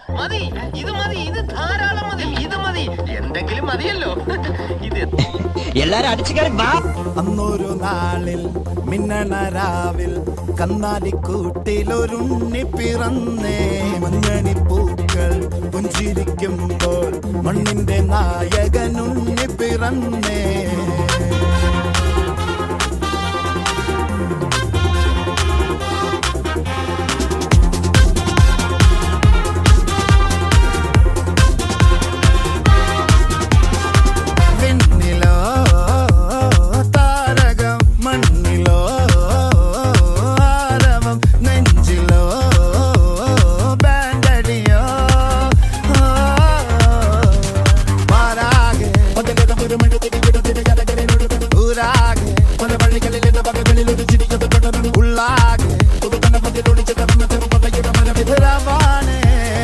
മതി, ഇത് മതി, ഇത് ധാരാളം മതി, ഇത് മതി, എന്തെങ്കിലും മതിയല്ലോ. ഇത് എല്ലാരും അടിച്ചു കയറി വാ. അന്നൊരു നാളിൽ മിന്നണ രാവിൽ കന്നാലിക്കൂട്ടിലൊരുണ്ണി പിറന്നേ. മഞ്ഞണിപ്പൂക്കൾ പുഞ്ചിരിക്കുമ്പോൾ മണ്ണിന്റെ നായകനുണ്ണി പിറന്നേ.